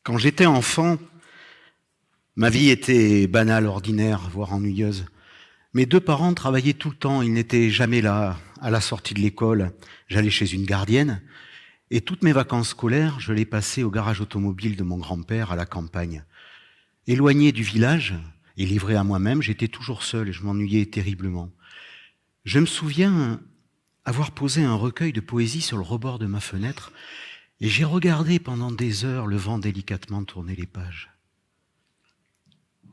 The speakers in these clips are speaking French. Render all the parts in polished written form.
Quand j'étais enfant, ma vie était banale, ordinaire, voire ennuyeuse. Mes deux parents travaillaient tout le temps, ils n'étaient jamais là. À la sortie de l'école, j'allais chez une gardienne, et toutes mes vacances scolaires, je les passais au garage automobile de mon grand-père à la campagne. Éloigné du village et livré à moi-même, j'étais toujours seul et je m'ennuyais terriblement. Je me souviens avoir posé un recueil de poésie sur le rebord de ma fenêtre, et j'ai regardé pendant des heures le vent délicatement tourner les pages.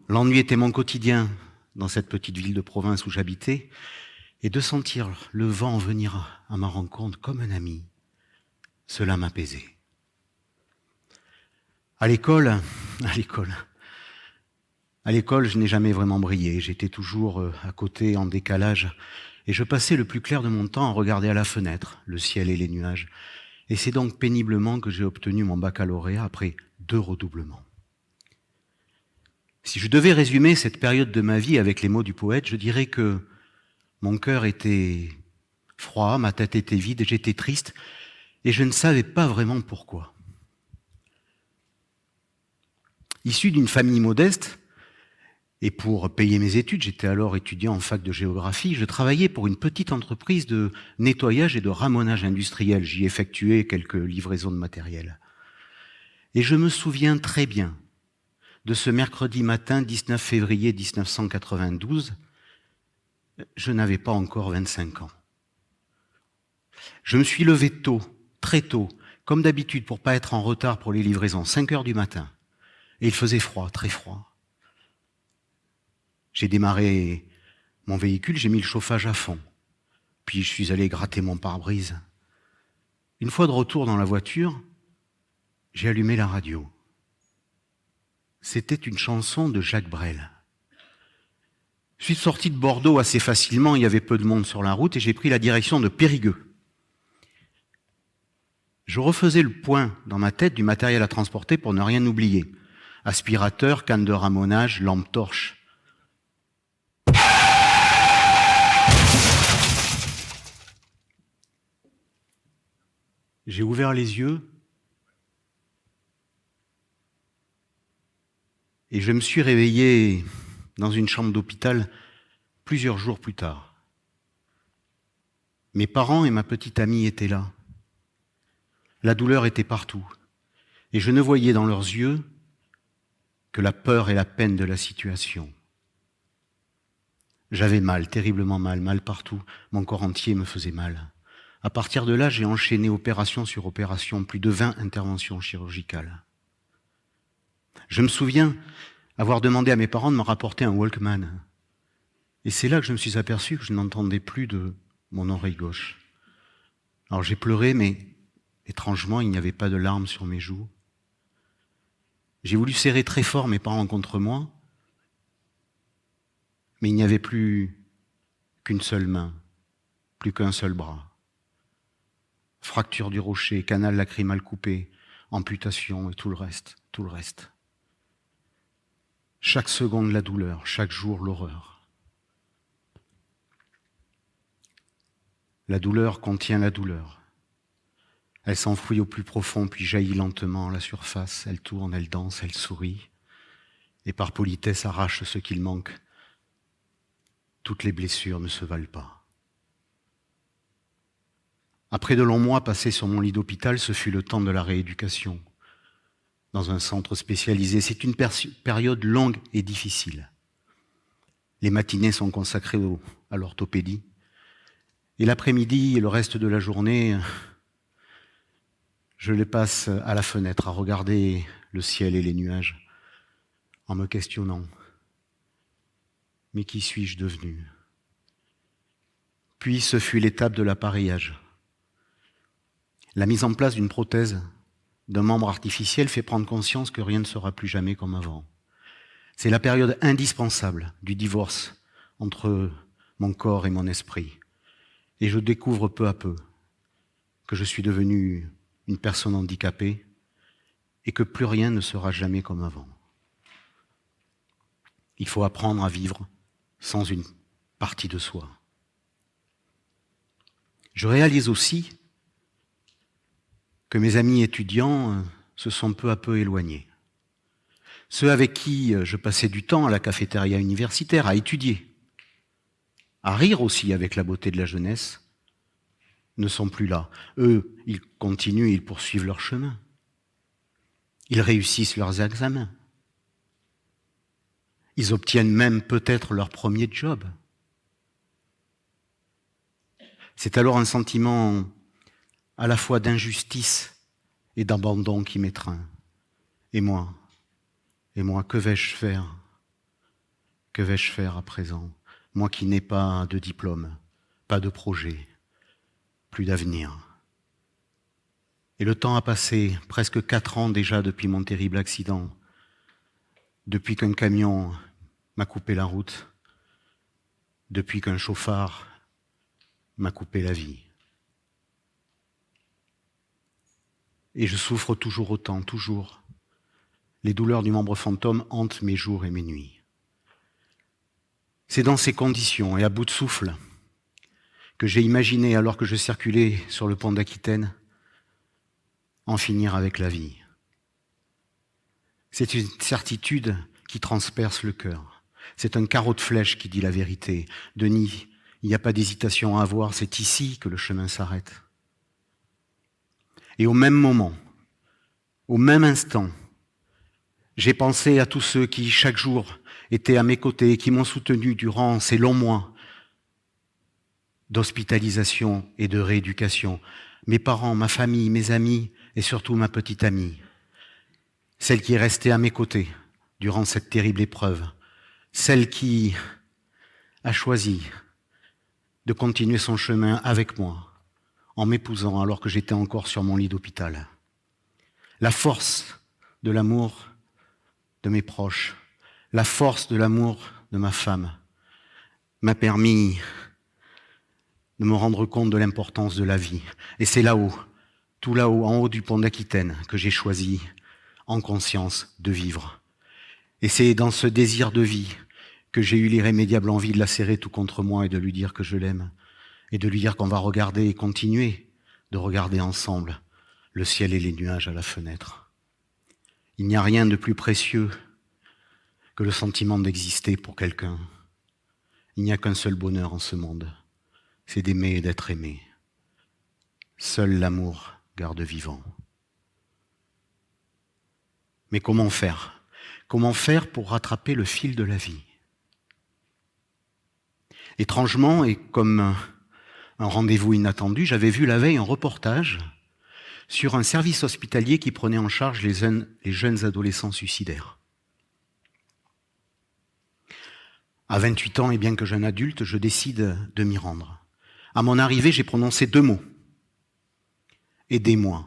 L'ennui était mon quotidien dans cette petite ville de province où j'habitais, et de sentir le vent venir à ma rencontre comme un ami, cela m'apaisait. À l'école, je n'ai jamais vraiment brillé. J'étais toujours à côté, en décalage, et je passais le plus clair de mon temps à regarder à la fenêtre, le ciel et les nuages. Et c'est donc péniblement que j'ai obtenu mon baccalauréat après 2 redoublements. Si je devais résumer cette période de ma vie avec les mots du poète, je dirais que mon cœur était froid, ma tête était vide, j'étais triste, et je ne savais pas vraiment pourquoi. Issu d'une famille modeste, et pour payer mes études, j'étais alors étudiant en fac de géographie, je travaillais pour une petite entreprise de nettoyage et de ramonage industriel. J'y effectuais quelques livraisons de matériel. Et je me souviens très bien de ce mercredi matin 19 février 1992, je n'avais pas encore 25 ans. Je me suis levé tôt, très tôt, comme d'habitude pour pas être en retard pour les livraisons, 5 heures du matin. Et il faisait froid, très froid. J'ai démarré mon véhicule, j'ai mis le chauffage à fond. Puis je suis allé gratter mon pare-brise. Une fois de retour dans la voiture, j'ai allumé la radio. C'était une chanson de Jacques Brel. Je suis sorti de Bordeaux assez facilement, il y avait peu de monde sur la route, et j'ai pris la direction de Périgueux. Je refaisais le point dans ma tête du matériel à transporter pour ne rien oublier. Aspirateur, canne de ramonage, lampe torche. J'ai ouvert les yeux et je me suis réveillé dans une chambre d'hôpital plusieurs jours plus tard. Mes parents et ma petite amie étaient là. La douleur était partout et je ne voyais dans leurs yeux que la peur et la peine de la situation. J'avais mal, terriblement mal, mal partout. Mon corps entier me faisait mal. À partir de là, j'ai enchaîné opération sur opération, plus de 20 interventions chirurgicales. Je me souviens avoir demandé à mes parents de me rapporter un Walkman. Et c'est là que je me suis aperçu que je n'entendais plus de mon oreille gauche. Alors j'ai pleuré, mais étrangement, il n'y avait pas de larmes sur mes joues. J'ai voulu serrer très fort mes parents contre moi, mais il n'y avait plus qu'une seule main, plus qu'un seul bras. Fracture du rocher, canal lacrymal coupé, amputation et tout le reste. Chaque seconde la douleur, chaque jour l'horreur. La douleur contient la douleur. Elle s'enfouit au plus profond, puis jaillit lentement à la surface. Elle tourne, elle danse, elle sourit, et par politesse arrache ce qu'il manque. Toutes les blessures ne se valent pas. Après de longs mois passés sur mon lit d'hôpital, ce fut le temps de la rééducation dans un centre spécialisé. C'est une période longue et difficile. Les matinées sont consacrées à l'orthopédie. Et l'après-midi et le reste de la journée, je les passe à la fenêtre à regarder le ciel et les nuages en me questionnant. Mais qui suis-je devenu ? Puis ce fut l'étape de l'appareillage. La mise en place d'une prothèse, d'un membre artificiel fait prendre conscience que rien ne sera plus jamais comme avant. C'est la période indispensable du divorce entre mon corps et mon esprit. Et je découvre peu à peu que je suis devenu une personne handicapée et que plus rien ne sera jamais comme avant. Il faut apprendre à vivre sans une partie de soi. Je réalise aussi que mes amis étudiants se sont peu à peu éloignés. ceux avec qui je passais du temps à la cafétéria universitaire, à étudier, à rire aussi avec la beauté de la jeunesse, ne sont plus là. Eux, ils continuent, ils poursuivent leur chemin. Ils réussissent leurs examens. Ils obtiennent même peut-être leur premier job. C'est alors un sentiment à la fois d'injustice et d'abandon qui m'étreint. Et moi, que vais-je faire? Que vais-je faire à présent? Moi qui n'ai pas de diplôme, pas de projet, plus d'avenir. Et le temps a passé, presque 4 ans déjà depuis mon terrible accident, depuis qu'un camion m'a coupé la route, depuis qu'un chauffard m'a coupé la vie. Et je souffre toujours autant, toujours. Les douleurs du membre fantôme hantent mes jours et mes nuits. C'est dans ces conditions et à bout de souffle que j'ai imaginé, alors que je circulais sur le pont d'Aquitaine, en finir avec la vie. C'est une certitude qui transperce le cœur. C'est un carreau de flèche qui dit la vérité. Denis, il n'y a pas d'hésitation à avoir, c'est ici que le chemin s'arrête. Et au même moment, au même instant, j'ai pensé à tous ceux qui, chaque jour, étaient à mes côtés, qui m'ont soutenu durant ces longs mois d'hospitalisation et de rééducation. Mes parents, ma famille, mes amis et surtout ma petite amie. Celle qui est restée à mes côtés durant cette terrible épreuve. Celle qui a choisi de continuer son chemin avec moi, en m'épousant alors que j'étais encore sur mon lit d'hôpital. La force de l'amour de mes proches, la force de l'amour de ma femme m'a permis de me rendre compte de l'importance de la vie. Et c'est là-haut, tout là-haut, en haut du pont d'Aquitaine, que j'ai choisi, en conscience, de vivre. Et c'est dans ce désir de vie que j'ai eu l'irrémédiable envie de la serrer tout contre moi et de lui dire que je l'aime. Et de lui dire qu'on va regarder et continuer de regarder ensemble le ciel et les nuages à la fenêtre. Il n'y a rien de plus précieux que le sentiment d'exister pour quelqu'un. Il n'y a qu'un seul bonheur en ce monde, c'est d'aimer et d'être aimé. Seul l'amour garde vivant. Mais comment faire? Comment faire pour rattraper le fil de la vie? Étrangement, et comme un rendez-vous inattendu, j'avais vu la veille un reportage sur un service hospitalier qui prenait en charge les jeunes adolescents suicidaires. À 28 ans, et bien que jeune adulte, je décide de m'y rendre. À mon arrivée, j'ai prononcé 2 mots. Aidez-moi.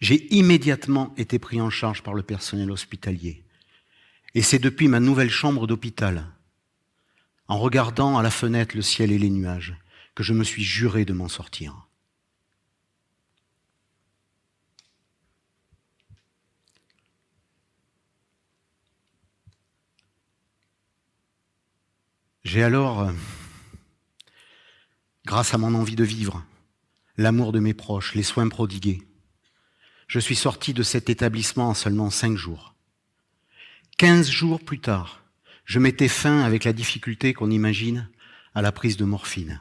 J'ai immédiatement été pris en charge par le personnel hospitalier. Et c'est depuis ma nouvelle chambre d'hôpital, en regardant à la fenêtre le ciel et les nuages, que je me suis juré de m'en sortir. J'ai alors, grâce à mon envie de vivre, l'amour de mes proches, les soins prodigués, je suis sorti de cet établissement en seulement 5 jours. 15 jours plus tard, je mettais fin avec la difficulté qu'on imagine à la prise de morphine.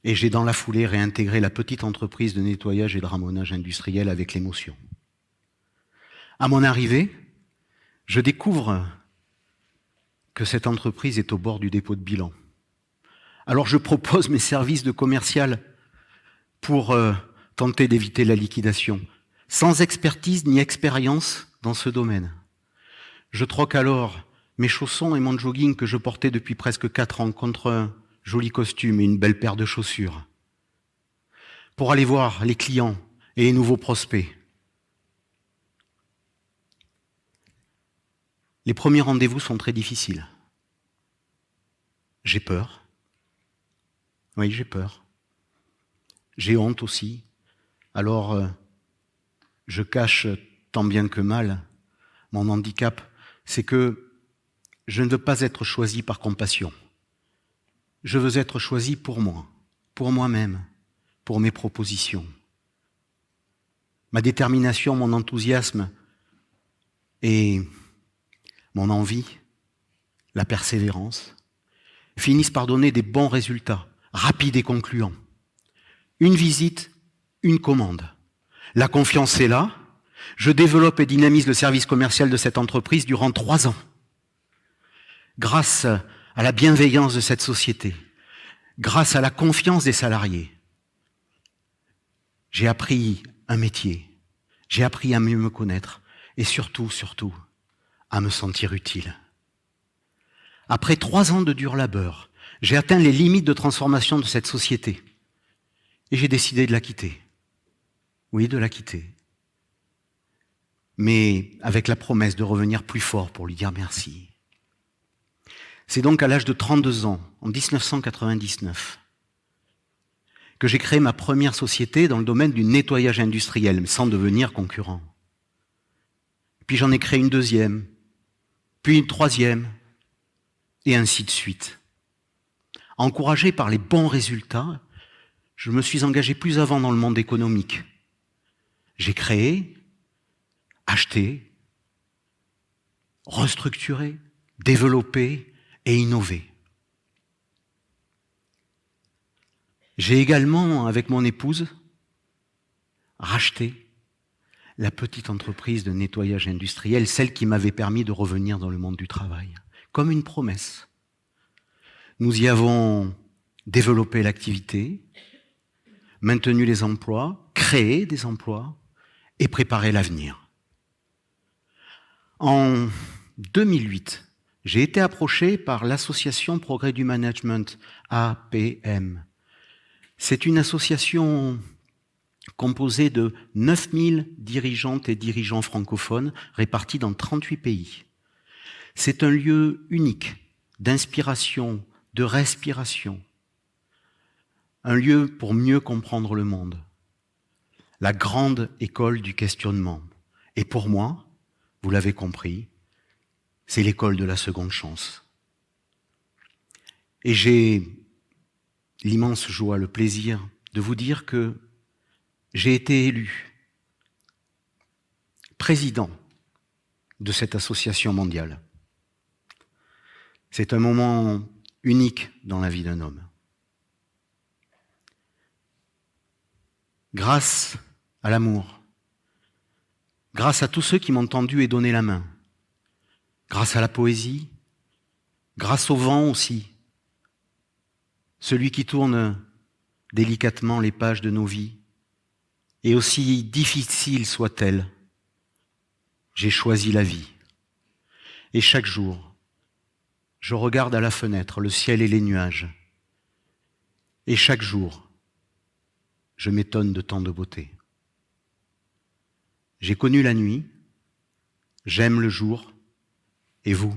Et j'ai dans la foulée réintégré la petite entreprise de nettoyage et de ramonage industriel avec l'émotion. À mon arrivée, je découvre que cette entreprise est au bord du dépôt de bilan. Alors je propose mes services de commercial pour tenter d'éviter la liquidation, sans expertise ni expérience dans ce domaine. Je troque alors mes chaussons et mon jogging que je portais depuis presque 4 ans contre un joli costume et une belle paire de chaussures pour aller voir les clients et les nouveaux prospects. Les premiers rendez-vous sont très difficiles. J'ai peur. Oui, j'ai peur. J'ai honte aussi. Alors, je cache tant bien que mal mon handicap. C'est que je ne veux pas être choisi par compassion. Je veux être choisi pour moi, pour moi-même, pour mes propositions. Ma détermination, mon enthousiasme et mon envie, la persévérance, finissent par donner des bons résultats, rapides et concluants. Une visite, une commande. La confiance est là. Je développe et dynamise le service commercial de cette entreprise durant 3 ans. Grâce à la bienveillance de cette société, grâce à la confiance des salariés, j'ai appris un métier, j'ai appris à mieux me connaître et surtout, à me sentir utile. Après 3 ans de dur labeur, j'ai atteint les limites de transformation de cette société et j'ai décidé de la quitter. Oui, de la quitter. Mais avec la promesse de revenir plus fort pour lui dire merci. C'est donc à l'âge de 32 ans, en 1999, que j'ai créé ma première société dans le domaine du nettoyage industriel, mais sans devenir concurrent. Puis j'en ai créé une deuxième, puis une troisième, et ainsi de suite. Encouragé par les bons résultats, je me suis engagé plus avant dans le monde économique. J'ai créé, acheté, restructuré, développé et innové. J'ai également, avec mon épouse, racheté la petite entreprise de nettoyage industriel, celle qui m'avait permis de revenir dans le monde du travail, comme une promesse. Nous y avons développé l'activité, maintenu les emplois, créé des emplois et préparé l'avenir. En 2008, j'ai été approché par l'association Progrès du Management, APM. C'est une association composée de 9000 dirigeantes et dirigeants francophones répartis dans 38 pays. C'est un lieu unique d'inspiration, de respiration, un lieu pour mieux comprendre le monde, la grande école du questionnement. Et pour moi, vous l'avez compris, c'est l'école de la seconde chance. Et j'ai l'immense joie, le plaisir de vous dire que j'ai été élu président de cette association mondiale. C'est un moment unique dans la vie d'un homme. Grâce à l'amour, grâce à tous ceux qui m'ont tendu et donné la main, grâce à la poésie, grâce au vent aussi, celui qui tourne délicatement les pages de nos vies, et aussi difficile soit-elle, j'ai choisi la vie. Et chaque jour, je regarde à la fenêtre le ciel et les nuages. Et chaque jour, je m'étonne de tant de beauté. J'ai connu la nuit, j'aime le jour, et vous ?